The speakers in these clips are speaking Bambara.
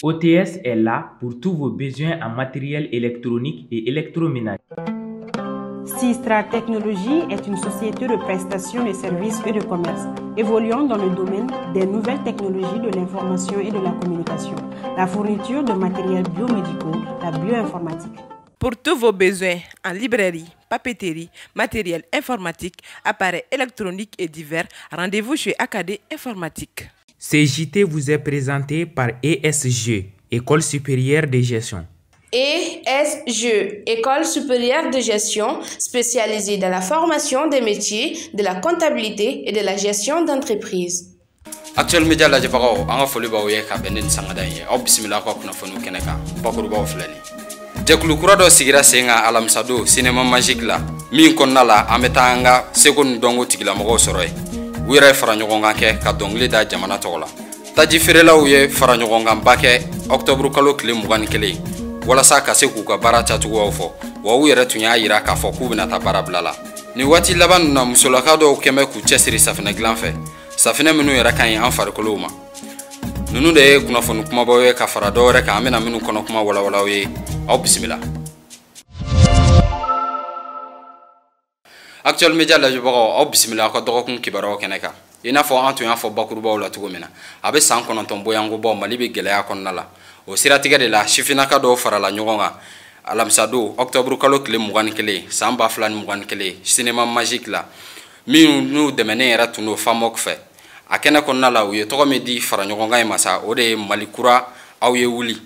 OTS est là pour tous vos besoins en matériel électronique et électroménager. Sistra Technologies est une société de prestation de services et de commerce, évoluant dans le domaine des nouvelles technologies de l'information et de la communication, la fourniture de matériels biomédicaux, la bioinformatique. Pour tous vos besoins en librairie, papeterie, matériel informatique, appareils électroniques et divers, rendez-vous chez AKD Informatique. Ce JT vous est présenté par ESG, École supérieure de gestion. ESG, École supérieure de gestion, spécialisée dans la formation des métiers de la comptabilité et de la gestion d'entreprise. Actuel Média lajibagaw anga foli baw ye ka benen sangada ye aw bismillah ko kuna fonu keneka bakuru baw flani jekulu kura do sigira senga alamsado cinéma magique la min konna la ametanga seconde dongo tigila mo soro e wira fara nyogonga ke ka dongle da jamana tola taji ferela uye fara nyogonga mbake octobre kalo kile mugani kele wala sa ka se ku ka bara chatugo awfo wa wira tunya yira ka fo ku bina ta bara blala ni wati laban na musolaka do keme ku chesiri safina glanfe safina minu yara kan an farikolo ma nunu de kuna fonu kuma bawe ka fara dore ka amena minu kono kuma wala wala we aw bismillah. Actuel Média lajibagaw aw bismillah ko dogo kun kibaro keneka ina fo antu ya fo bakuru baw la tugo mina abe san kono ton boyango bo mali be gelaya konna la o siratiga de la shifina ka do fara la nyogonga alamsado octobre kalo kile mugani kele samba flan mugani kele cinéma magique la mi nu demene era tuno famok fe akena konna la uye togo me di fara nyogonga masa ode malikura aw ye wuli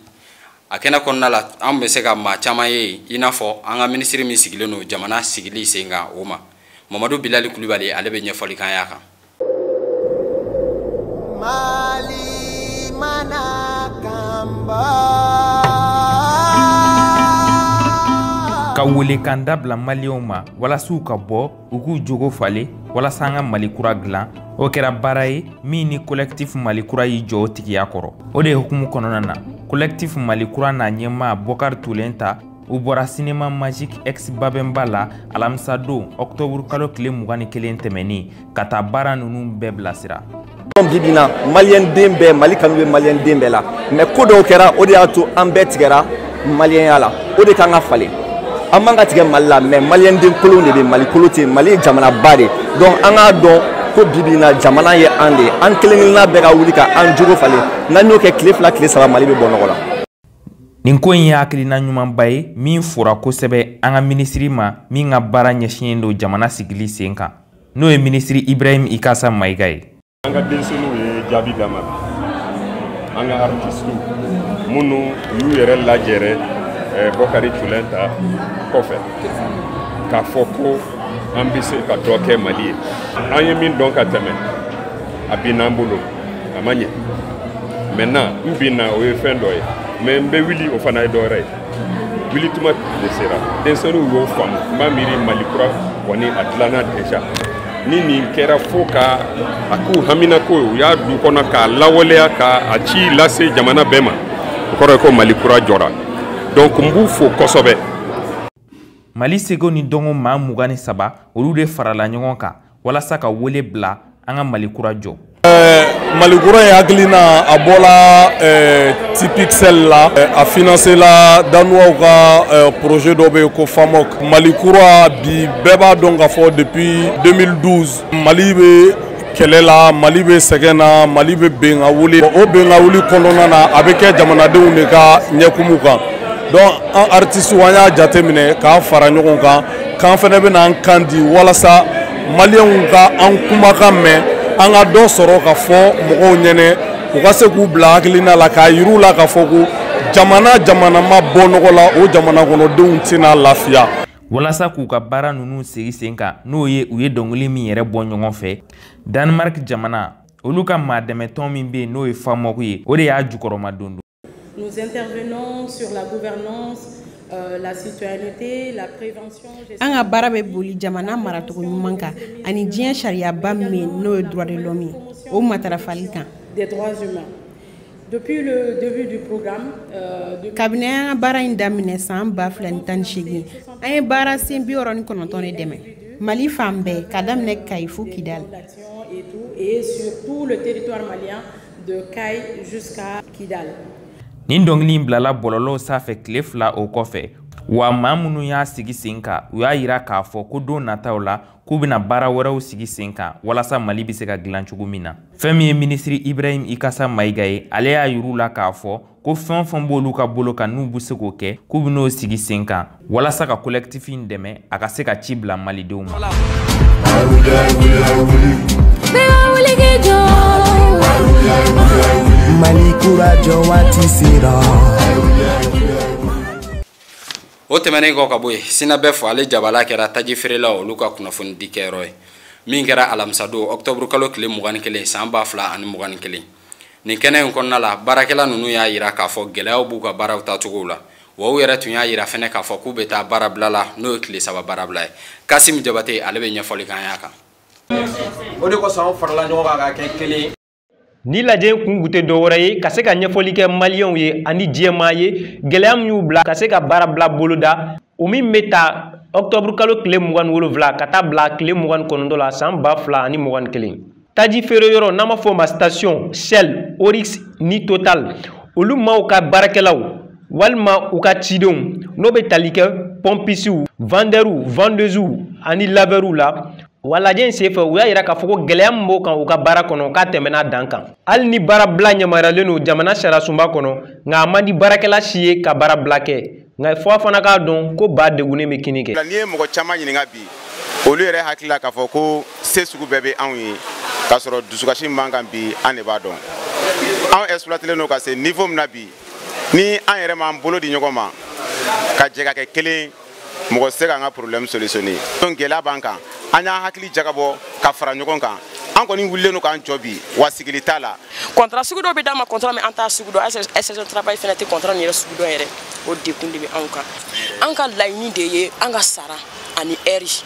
akena konna la ambe sega ma chama ye inafo anga ministry mi sigileno jamana sigili senga oma Mamadou Bilali Koulibaly alebe nyefoli kan yaka Mali manakamba Kawule kanda bla malioma wala su ka bɔ u k'u jogo fale wala sanga malikura glan o kɛra baara ye min ni collectif malikura y'i jɔ o tigiya kɔrɔ o de hukumu kɔnɔna na collectif malikura n'a ɲɛmaa Bokar Tulenta u bɔra cinéma magique ex Babemba la alamisa don octobre kalo tile 21 tɛmɛni ka taa baara ninnu bɛɛ bilasira bibina malien den bɛɛ mali kanu bɛ malien den bɛɛ la mais ko dɔw kɛra o de y'a to an bɛɛ tigɛra malienya la o de kan ka falen an man ka tigɛ mali la mais malien den kolon de bɛ mali kolo tɛ mali ye jamana ba de donc an k'a dɔn ko bibina jamana ye an de an kelen-kelenna bɛɛ ka wuli ka an jogo falen n'an y'o kɛ tile 2 tile 3 mali bɛ bɔ nɔgɔ la. nin ko in ye hakilina ɲumanba ye min fora kosɛbɛ an ka minisiri ma min ka baara ɲɛsinnen don jamana sigili sen kan n'o ye minisiri Ibrahim Ikasa Mayiga ye. An ka denmisɛnninw ye jaabi d'a ma an ka artistes minnu y'u yɛrɛ lajɛrɛ Bokari Tulenta kɔfɛ k'a fɔ ko an bɛ se ka dɔ kɛ Mali ye an ye min dɔn ka tɛmɛ a bin n'an bolo a ma ɲɛ maintenant n bin na o ye fɛn dɔ ye mais n bɛ wuli o fana ye dɔ wɛrɛ ye wuli tuma de sera denmisɛnninw y'o faamu n b'a miiri Mali kura kɔni a dilanna déjà ni nin kɛra fo ka a k'u hamina ko u y'a du kɔnɔ k'a lawaleya ka a ci lase jamana bɛɛ ma o kɔrɔ ye ko Mali kura jɔra donc n b'u fo kosɛbɛ. Mali sego ni dɔnko maa 23 olu de farala ɲɔgɔn kan walasa ka wele bila an ka Mali kura jɔ. Mali kura ye hakilina a bɔla Tipixel la a financé la danuwaw ka projet dɔ bɛ yen ko FAMOK. Mali kura bi bɛɛ b'a dɔn k'a fɔ depuis 2012 Mali bɛ kɛlɛ la Mali bɛ sɛgɛn na Mali bɛ ben ka wuli o ben ka wuli kɔnɔna na a bɛ kɛ jamanadenw de ka ɲɛkumu kan. Donc an artistes an y'a jateminɛ k'an fara ɲɔgɔn kan k'an fana bɛna an kan di walasa maliyɛnw ka an kumakan mɛn an ka dɔ sɔrɔ ka fɔ mɔgɔw ɲɛnɛ u ka se k'u bila hakilina la k'a yir'u la k'a fɔ ko jamana ma bɔ nɔgɔ la o jamana kɔnɔdenw tɛna lafiya. walasa k'u ka baara ninnu segi sen kan n'o ye u ye dɔnkili min yɛrɛ bɔ ɲɔgɔn fɛ Danemark jamana olu ka maa dɛmɛtɔn min bɛ yen n'o ye FAMOK ye o de y'a jukɔrɔma don. Nous intervenons sur la gouvernance, la citoyenneté, la prévention. An ka baara bɛ boli jamana maracogo ɲuman kan ani diɲɛ sariyaba min n'o ye droit de l'homme o matarafali kan. Des droits humains. Depuis le début du programme, kabini an ka baara in daminɛ san 2018 an ye baara sen 69 de dɛmɛ Mali fan bɛɛ ka daminɛ Kayi fo Kidal. Et sur tout le territoire malien de Kayi jusqu'à Kidal. nin dɔngili bilala bɔlɔlɔw sanfɛ tile 2 o kɔfɛ wa maa minnu y'a sigi sen kan u y'a yira k'a fɔ ko don nataw la k'u bɛna baara wɛrɛw sigi sen kan walasa Mali bɛ se ka dilan cogo min na. Fɛn min ye ministre Ibrahim Ikasa Mayiga ye, ale y'a yiru la k'a fɔ ko fɛn fɛn b'olu ka bolo kan n'u bɛ se k'o kɛ k'u bɛn'o sigi sen kan walasa ka collectif in dɛmɛ a ka se ka ci bila malidenw ma. O tɛmɛnen kɔ ka bɔ yen sina bɛɛ fɔ ale jabala kɛra taji feerela olu ka kunnafoni di kɛyɔrɔ ye min kɛra alamisa don octobre kalo tile 21 san 2021 nin kɛnɛ in kɔnɔna la baarakɛla ninnu y'a yira k'a fɔ gɛlɛyaw b'u ka baaraw tacogo la wa u yɛrɛ tun y'a yira fɛnɛ k'a fɔ k'u bɛ taa baarabila la n'o ye tile 3 baarabila ye. Kasim Jabate ale bɛ ɲɛfɔli kan y'a kan. O de kosɔn an farala ɲɔgɔn kan ka kɛ kelen. Ni lajɛ kun gute dɔ wɛrɛ ye ka se ka ɲɛfɔli kɛ maliyɛnw ye ani diɲɛmaa ye gɛlɛya min y'u bila ka se ka baara bila boloda o min bɛ ta octobre kalo tile 27 ka taa bila tile 29 la san 2021. Taji feere yɔrɔ n'an b'a fɔ ma station Shell, Oryx ni Total olu maaw ka baarakɛlaw walima u ka cidenw n'o bɛ tali kɛ pompisiw, vendeurs, vendeuses ani laveurs la. Walajɛ in senfɛ u y'a yira k'a fɔ ko gɛlɛya min b'o kan u ka baara kɔnɔ k'a tɛmɛna dan kan. Hali ni baarabila yamaruyalen don jamana sariyasunba kɔnɔ nka a man di baarakɛla si ye ka baarabila kɛ nka fɔ a fana k'a dɔn ko ba degunnen bɛ kini kɛ. N'i ye mɔgɔ caman ɲininka bi olu yɛrɛ hakili la k'a fɔ ko se sugu bɛɛ bɛ anw ye k'a sɔrɔ dusukasi min b'an kan bi an de b'a dɔn. Anw exploitelen don ka se niveau min na bi ni an yɛrɛ m'an bolo di ɲɔgɔn ma ka jɛ ka kɛ kelen mɔgɔ se k'an ka problème solutionner. Donc gɛlɛya b'an kan. An y'a hakili jagabɔ ka fara ɲɔgɔn kan an kɔni wulilen don k'an jɔ bi wa sigili t'a la. Contrat sugu dɔ bɛ d'an ma contrat min an t'a sugu dɔn SSO travail fɛnɛ tɛ contrat nin yɛrɛ sugu dɔn yɛrɛ o dekun de bɛ anw kan. An ka laɲini de ye an ka sara ani heure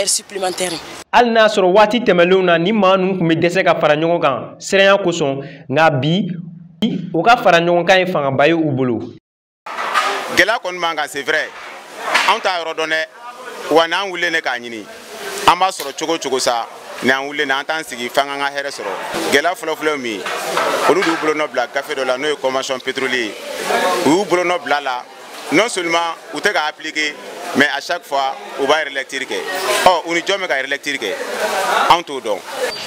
supplémentaire. Hali n'a sɔrɔ waati tɛmɛlenw na ni maa ninnu tun bɛ dɛsɛ ka fara ɲɔgɔn kan siranya kosɔn nka bi u ka fara ɲɔgɔn kan ye fangaba ye u bolo. Gɛlɛya kɔni b'an kan c'est vrai anw t'a yɔrɔ dɔn dɛ wa n'an wulilen k'a ɲini. An b'a sɔrɔ cogo cogo sa ni an wulilen an t'an sigi f'an ka hɛrɛ sɔrɔ. Gɛlɛya fɔlɔfɔlɔ min olu de y'u bolonɔ bila gafe dɔ la n'o ye convention pétrolier u y'u bolonɔ bila la non seulement u tɛ ka appliquer mais à chaque fois u b'a relecture kɛ. U ni jɔn bɛ ka relecture kɛ anw t'o dɔn.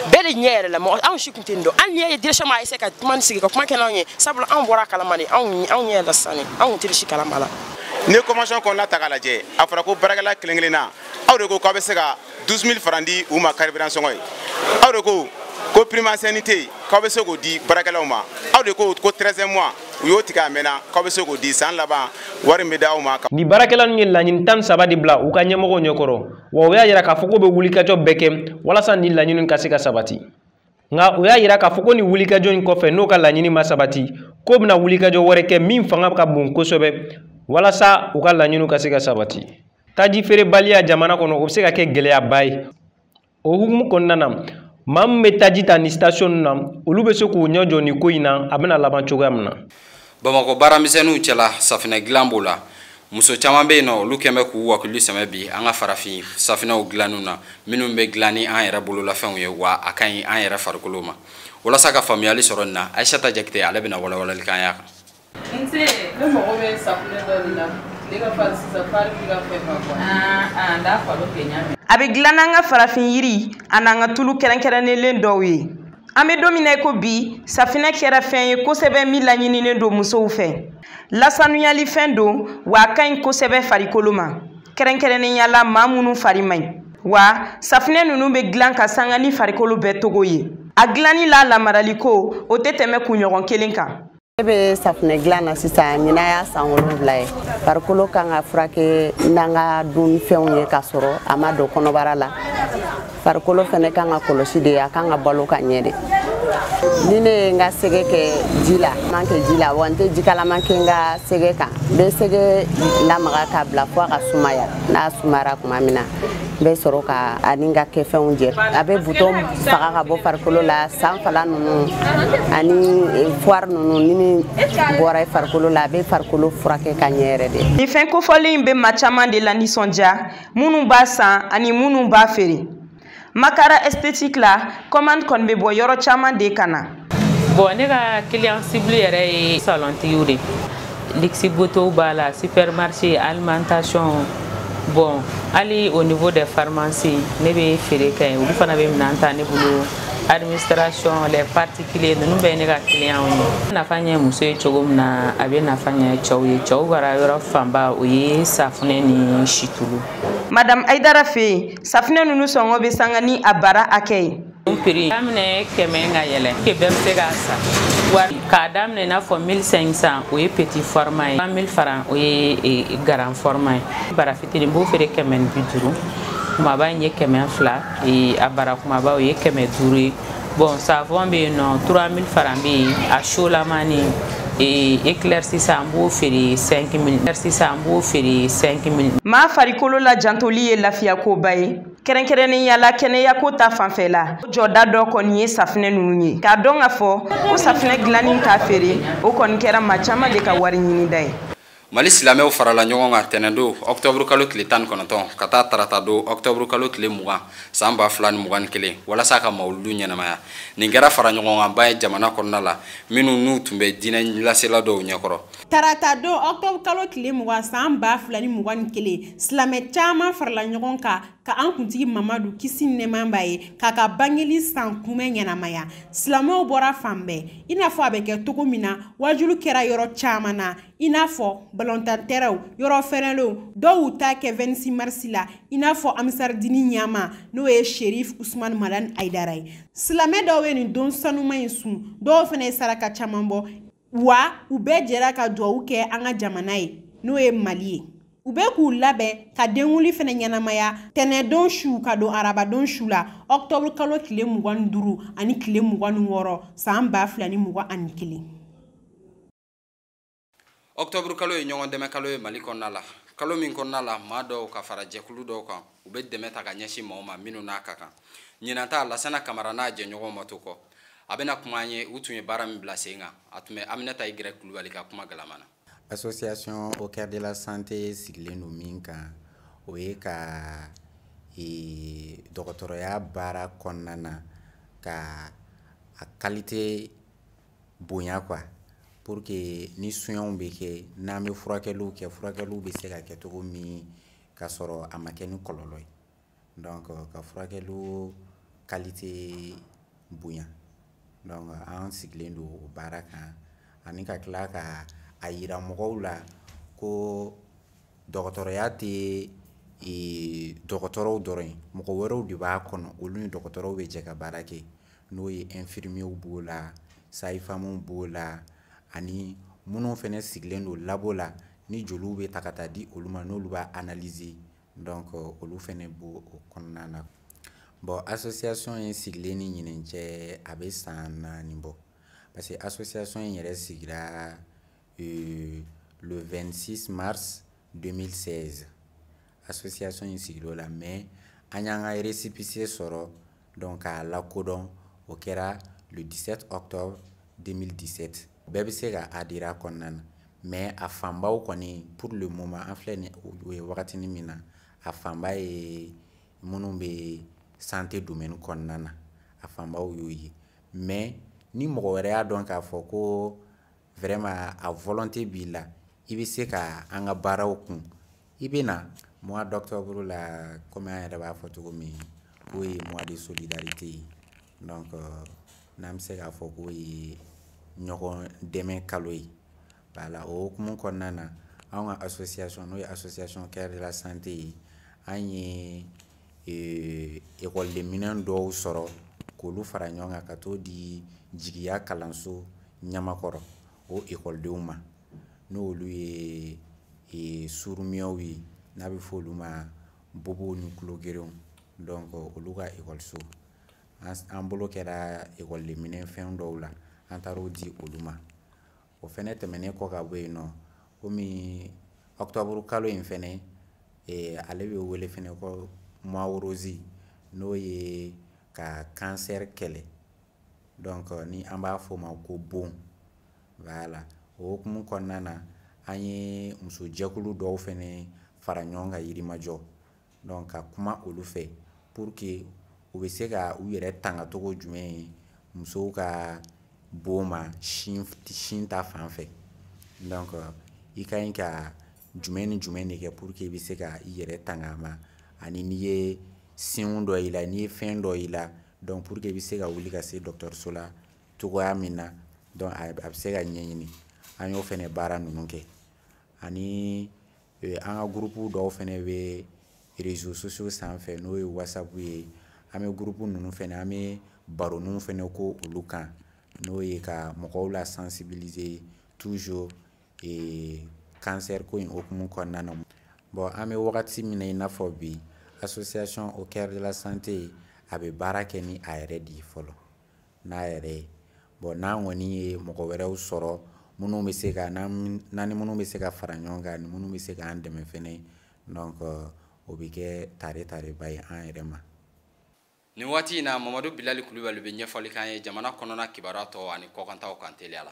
Bɛɛ de ɲɛ yɛrɛ la mɔgɔ anw si kun tɛ nin dɔn hali n'i ye direction ma essayer ka kuma sigi ka kuma kɛ n'anw ye sabula anw bɔra kalama de anw ɲɛ yɛlɛ sisan anw kun tɛ si kalama la. Ni convention kɔnɔna ta k'a lajɛ a fɔra ko baarakɛla kelen kelenna aw de ko k'aw bɛ se ka 12 000 francs di u ma carburant sɔngɔ ye aw de ko prime ancienneté k'aw bɛ se k'o di baarakɛlaw ma aw de ko 13e mois u y'o tigɛ a mɛnna k'aw bɛ se k'o di san laban wari min bɛ d'aw ma. Ni baarakɛla ninnu ye laɲini 13 de bila u ka ɲɛmɔgɔw ɲɛkɔrɔ wa u y'a yira k'a fɔ ko bɛ wulikajɔ bɛɛ kɛ walasa ni laɲini ka se ka sabati nka u y'a yira k'a fɔ ko ni wulikajɔ in kɔfɛ n'o ka laɲini ma sabati ko bɛna wulikajɔ wɛrɛ kɛ min fanga ka bon kosɛbɛ walasa u ka laɲini ka se ka sabati. Taji feerebaliya jamana kɔnɔ o bɛ se ka kɛ gɛlɛyaba ye o hukumu kɔnɔna na maa min bɛ taji ta ni station na olu bɛ se k'u ɲɛ jɔ nin ko in na a bɛna laban cogoya min na. Bamakɔ baaramisɛnninw cɛla safinɛ dilan b'o la muso caman bɛ yen nɔ olu kɛn bɛ k'u wakili sɛmɛ bi an ka farafin safinɛw dilanniw na minnu bɛ dilan ni an yɛrɛ bololafɛnw ye wa a ka ɲi an yɛrɛ farikolo ma walasa ka faamuyali sɔrɔ nin na Aïssata Jakite ale bɛna walawalali k'an y'a kan. Nse ne mago bɛ safinɛ dɔ de la ne ka fari sisan fari bɛ ka fɛn ma bɔ n'a falo kɛ ɲami. A bɛ dilan n'an ka farafin yiri a n'an ka tulu kɛrɛnkɛrɛnnenlen dɔw ye. An bɛ don min na i ko bi safinɛ kɛra fɛn ye kosɛbɛ min laɲininen don musow fɛ. Lasanuyali fɛn don wa a ka ɲi kosɛbɛ farikolo ma kɛrɛnkɛrɛnnenya la maa minnu fari man ɲi wa safinɛ ninnu bɛ dilan ka sanga ni farikolo bɛɛ togo ye. A dilanni la lamarali ko o tɛ tɛmɛ kunɲɔgɔn kelen kan. Ne bɛ safinɛ dilan na sisan ɲinan y'a san 7 ye farikolo kan ka furakɛ n'an ka dunfɛnw ye k'a sɔrɔ a ma don kɔnɔbara la farikolo fɛnɛ kan ka kɔlɔsi de a kan ka balo ka ɲɛ de ni ne ye n ka sɛgɛ kɛ ji la man kɛ ji la wa n tɛ jikalaman kɛ n ka sɛgɛ kan n bɛ sɛgɛ lamaga k'a bila fo a ka sumaya n'a sumayara tuma min na n bɛ sɔrɔ ka ani n ka kɛfɛnw jɛ a bɛ butɔn faga ka bɔ farikolo la sanfɛla ninnu ani foire ninnu ni min bɔra farikolo la a bɛ farikolo furakɛ ka ɲɛ yɛrɛ de. Nin fɛn kofɔlen in bɛ maa caman de la nisɔndiya minnu b'a san ani minnu b'a feere. Makara esthétique la commande kɔni bɛ bɔ yɔrɔ caman de ka na. Bon, ne ka client cible yɛrɛ ye salontigiw de luxe boto b'a la supermarché alimentation bon hali au niveau des pharmacies ne bɛ feere kɛ yen olu fana bɛ minɛn ta ne bolo administration les particuliers ninnu bɛɛ ye ne ka client ye nafa ɲɛ muso ye cogo min na a bɛ nafa ɲɛ cɛw ye cɛw ka yɔrɔ fanba o ye safunɛ ni situlu. Madame Aïdara fɛ yen safunɛ ninnu sɔngɔ bɛ sanga ni a bara hakɛ ye. Prix daminɛ 100 ka yɛlɛ ke bɛɛ bɛ se k'a san wari k'a daminɛ i n'a fɔ 1500 o ye petit format ye 1000 francs o ye grand format ye bara fitinin b'o feere 150 kumaba in ye 200 a bara kumaba o ye 500 ye bon savon bɛ yen nɔ 3000 francs bɛ yen a sholamani éclaircissant an b'o feere 5000 éclaircissant an b'o feere 5000. Maa farikolo la jantoli ye lafiya koba ye kɛrɛnkɛrɛnnenya la kɛnɛyako ta fanfɛla jɔda dɔ kɔni ye safunɛ ninnu ye k'a dɔn ka fɔ ko safunɛ dilanni k'a feere o kɔni kɛra maa caman de ka wari ɲinida ye. Mali silamɛw farala ɲɔgɔn kan tɛnɛn don octobre kalo tile 19 ka taa tarata don octobre kalo tile 20 san 2021 walasa ka mawuludu ɲɛnamaya nin kɛra fara ɲɔgɔn kan ba ye jamana kɔnɔna la minnu n'u tun bɛ diinɛ lasela dɔw ɲɛkɔrɔ. Tarata don octobre kalo tile 20 san 2021 silamɛ caman farala ɲɔgɔn kan ka an kuntigi Mamadu kisi ni nɛɛma b'a ye k'a ka bangeli san kunbɛn ɲɛnamaya silamɛw bɔra fan bɛɛ i n'a fɔ a bɛ kɛ cogo min na wajulu kɛra yɔrɔ caman na i n'a fɔ balontanterɛw yɔrɔ fɛrɛnlenw dɔw y'u ta kɛ 26 mars la i n'a fɔ amisardini ɲama n'o ye Sherif Usman Madani Aïdara ye silamɛ dɔw ye nin don sanuma in sun dɔw fana ye saraka caman bɔ wa u bɛɛ jɛra ka duwawu kɛ an ka jamana ye n'o ye Mali ye u bɛ k'u labɛn ka denwuli fana ɲɛnamaya tɛnɛndon su ka don arabadon su la octobre kalo tile 25 ani tile 26 san 2021. Octobre kalo ye ɲɔgɔn dɛmɛ kalo ye Mali kɔnɔna la kalo min kɔnɔna la maa dɔw ka fara jɛkulu dɔw kan u bɛ dɛmɛ ta ka ɲɛsin maaw ma minnu n'a ka kan ɲinan ta Lasana Kamara n'a jɛɲɔgɔnw ma to kɔ a bɛna kuma an ye u tun ye baara min bila sen kan a tun bɛ Aminata Igirɛ Kulubali ka kuma galamana. Association au cœur de la santé sigilen don min kan o ye ka dɔgɔtɔrɔya baara kɔnɔna na ka a qualité bonya quoi pour que ni soins bɛ kɛ n'an bɛ furakɛliw kɛ furakɛliw bɛ se ka kɛ cogo min ka sɔrɔ a ma kɛ ni kɔlɔlɔ ye donc ka furakɛliw qualité bonya donc an sigilen don o baara kan ani ka tila ka a yira mɔgɔw la ko dɔgɔtɔrɔya tɛ dɔgɔtɔrɔw dɔrɔn ye mɔgɔ wɛrɛw de b'a kɔnɔ olu ni dɔgɔtɔrɔw bɛ jɛ ka baara kɛ n'o ye infirmiers b'o la sages-femmes b'o la ani minnu fɛnɛ sigilen don labo la ni joliw bɛ ta ka taa di olu ma n'olu b'a analyser donc olu fɛnɛ b'o o kɔnɔna na bon association in sigilen ni ɲinɛn cɛ a bɛ san 4 bɔ parce que association in yɛrɛ sigira le 26 mars 2016 association in sigilo la mais an y'an ka récépissé sɔrɔ donc k'a lakodɔn o kɛra le 17 octobre 2017 bɛɛ bɛ se ka adhérer a kɔnɔna na mais a fanbaw kɔni pour le moment an filɛ ni o ye wagatinin min na a fanba ye minnu bɛ santé domaine kɔnɔna na a fanbaw y'o ye mais ni mɔgɔ wɛrɛ y'a dɔn k'a fɔ ko vraiment a volonté b'i la i bɛ se ka an ka baaraw kun i bɛ na mois d'octobre la comme an yɛrɛ b'a fɔ cogo min k'o ye mois de solidarité ye donc n'an bɛ se k'a fɔ k'o ye ɲɔgɔn dɛmɛ kalo ye voilà o hukumu kɔnɔna na an ka association n'o ye association cœur de la santé ye an ye ekɔliden minɛn dɔw sɔrɔ k'olu fara ɲɔgɔn kan ka t'o di jigiya kalanso ɲamakɔrɔ o ekɔlidenw ma n'olu ye surumiyɛw ye n'a bɛ fɔ olu ma bobow ni kulogerew donc olu ka ekɔliso an bolo kɛra ekɔliden minɛn fɛn dɔw la an taar'o di olu ma o fɛnɛ tɛmɛnen kɔ ka bɔ yen nɔ komi octobre kalo in fɛnɛ ale bɛ wele fɛnɛ ko mois rose n'o ye ka cancer kɛlɛ donc ni an b'a fɔ o ma ko bon voilà o hukumu kɔnɔna na an ye musojɛkulu dɔw fɛnɛ fara ɲɔgɔn kan Yirimajɔ donc ka kuma olu fɛ pour que u bɛ se ka u yɛrɛ tanga cogo jumɛn musow ka boma shin ta fan fɛ donc i ka ɲi ka jumɛn ni jumɛn de kɛ pour que i bɛ se ka i yɛrɛ tanga ma ani n'i ye sinw dɔ i la n'i ye fɛn dɔ i la donc pour que i bɛ se ka wuli ka se dɔgɔtɔrɔso la cogoya min na donc a bɛ se ka ɲɛɲini an y'o fɛnɛ baara ninnu kɛ ani an ka groupe dɔw fɛnɛ bɛ réseaux sociaux sanfɛ n'o ye WhatsApp ye an bɛ groupe ninnu fɛnɛ an bɛ baroninw fɛnɛ ko olu kan n'o ye ka mɔgɔw la sensibiliser toujours cancer ko in okumu kɔnɔna na bon an bɛ wagati min na i n'a fɔ bi association au cœur de la santé a bɛ baara kɛ ni a yɛrɛ de fɔlɔ n'a yɛrɛ ye bon n'an kɔni ye mɔgɔ wɛrɛw sɔrɔ minnu bɛ se ka n'an ni minnu bɛ se ka fara ɲɔgɔn kan ni minnu bɛ se k'an dɛmɛ fɛnɛ donc o bɛ kɛ tare ba ye an yɛrɛ ma. Nin waati in na Mamadu Bilali Kulibali bɛ ɲɛfɔli k'an ye jamana kɔnɔna kibaruya tɔw ani kɔkantaw kan teliya la.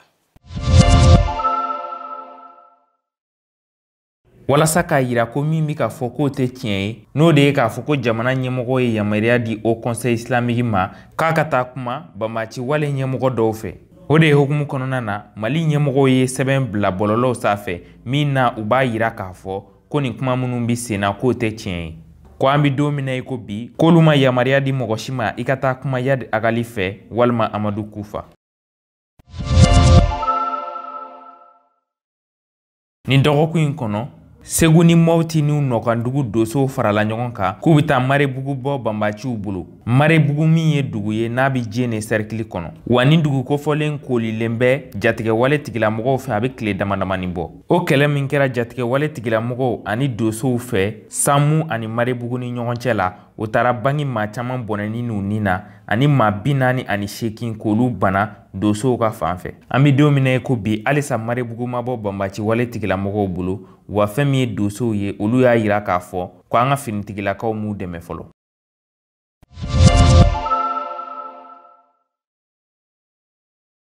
walasa k'a yira ko min bɛ k'a fɔ k'o tɛ tiɲɛ ye n'o de ye k'a fɔ ko jamana ɲɛmɔgɔ ye yamaruya di Haut Conseil islamique ma k'a ka taa kuma banbaaci wale ɲɛmɔgɔ dɔw fɛ. O de ye hukumu kɔnɔna na Mali ɲɛmɔgɔw ye sɛbɛn bila bɔlɔlɔw sanfɛ min na u b'a yira k'a fɔ ko nin kuma minnu bɛ sen na k'o tɛ tiɲɛ ye. Ko an bɛ don min na i ko bi k'olu ma yamaruya di mɔgɔ si ma i ka taa kuma Yadi Agali fɛ walima Amadu Kufa. Nin dɔgɔkun in kɔnɔ Segu ni Mopti n'u nɔkandugu dosow farala ɲɔgɔn kan k'u bɛ taa Marebugu bɔ banbaciw bolo. Marebugu min ye dugu ye n'a bɛ diɲɛ ni cercle kɔnɔ wa ni dugu kofɔlen kolilen bɛ jatigɛwale tigilamɔgɔw fɛ a bɛ tile damadamani bɔ. O kɛlɛ min kɛra jatigɛwale tigilamɔgɔw ani dosow fɛ Samu ani Marebugu ni ɲɔgɔn cɛ la o taara bangi maa caman bɔnɛni n'u ni na ani maa 48 k'olu bana dosow ka fan fɛ. An bɛ don min na i ko bi halisa Marebugu ma bɔ banbaciwale tigilamɔgɔw bolo wa fɛn min ye dosow ye olu y'a yira k'a fɔ ko an ka finitigilakaw m'u dɛmɛ fɔlɔ.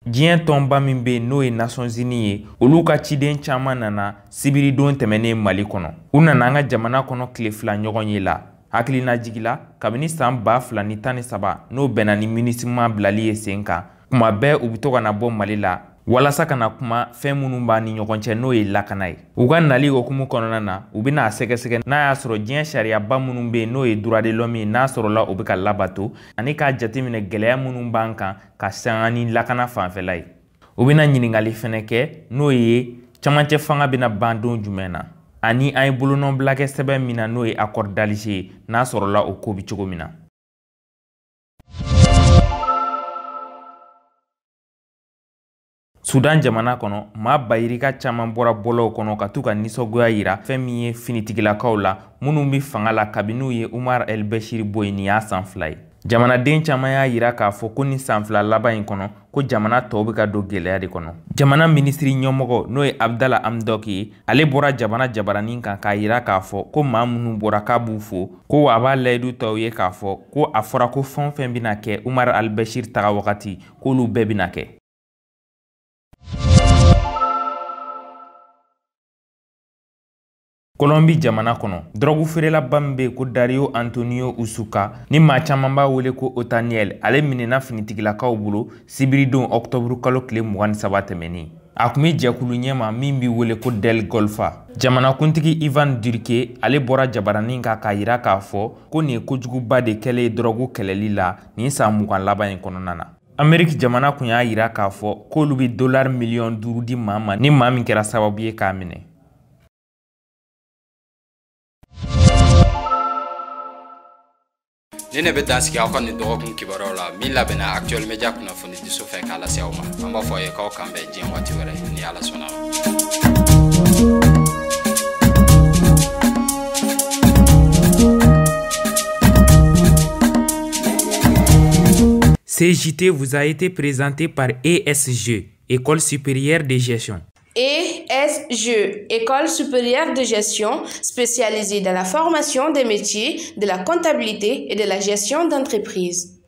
Diɲɛ tɔnba min bɛ n'o ye Nations Unies ye olu ka ciden caman nana sibiridon tɛmɛnen Mali kɔnɔ. U nana an ka jamana kɔnɔ tile 2 ɲɔgɔn ye la. Hakilina jigila kabini san 2013 n'o bɛnna ni MINUSMA bilali ye sen kan. Kuma bɛɛ u bɛ to ka na bɔ Mali la walasa ka na kuma fɛn minnu b'a ni ɲɔgɔn cɛ n'o ye lakana ye. U ka nali hukumu kɔnɔna na u bɛna a sɛgɛsɛgɛ n'a y'a sɔrɔ diɲɛ sariyaba minnu bɛ yen n'o ye droit de l'homme ye n'a sɔrɔla o bɛ ka labato ani k'a jateminɛ gɛlɛya minnu b'an kan ka sanga ni lakana fanfɛla ye. U bɛna ɲininkali fɛnɛ kɛ n'o ye camancɛ fanga bɛna ban don jumɛn na ani an ye bolonɔbila kɛ sɛbɛn min na n'o ye accord d'Alger ye n'a sɔrɔla o ko bɛ cogo min na. Sudan jamana kɔnɔ maa bayirika caman bɔra bɔlɔw kɔnɔ ka t'u ka nisɔngoya yira fɛn min ye finitigilakaw la minnu bɛ fanga la kabini ye Umar el-Bashir bɔ yen nin y'a san 2 ye. Jamanaden caman y'a yira k'a fɔ ko ni san 2 laban in kɔnɔ ko jamana tɔw bɛ ka don gɛlɛya de kɔnɔ. Jamana minisiri ɲɛmɔgɔ n'o ye Abdallah Hamdok ye ale bɔra jamana jabaranin kan k'a yira k'a fɔ ko maa minnu bɔra k'a b'u fo ko a b'a layidu tɔw ye k'a fɔ ko a fɔra ko fɛn o fɛn bɛna kɛ Umar el-Bashir taga wagati k'olu bɛɛ bɛna kɛ. Colombie jamana kɔnɔ drogue feerelaba min bɛ yen ko Dario Antonio Usuka ni maa caman b'a wele ko Otaniel ale minɛna finitigilakaw bolo sibiridon octobre kalo tile 23 tɛmɛnen. A tun bɛ jɛkulu ɲɛma min bɛ wele ko Del Golfa. Jamanakuntigi Ivan Duque ale bɔra jabaranin kan k'a yira k'a fɔ ko nin ye kojuguba de kɛlen ye drogue kɛlɛli la nin san 20 laban in kɔnɔna na. Amérique jamana kun y'a yira k'a fɔ k'olu bɛ $5 million di maa ma ni maa min kɛra sababu ye k'a minɛ. Ni ne bɛ dan sigi aw ka nin dɔgɔkun kibaruyaw la min labɛnna Actuel Media kunnafoni diso fɛ k'a lase aw ma an b'a fɔ a ye k'aw kan bɛn diɲɛ waati wɛrɛ ni Ala sɔnna. Ce JT vous a été présenté par ESG, École supérieure de gestion. ESG, École supérieure de gestion, spécialisée dans la formation des métiers de la comptabilité et de la gestion d'entreprise.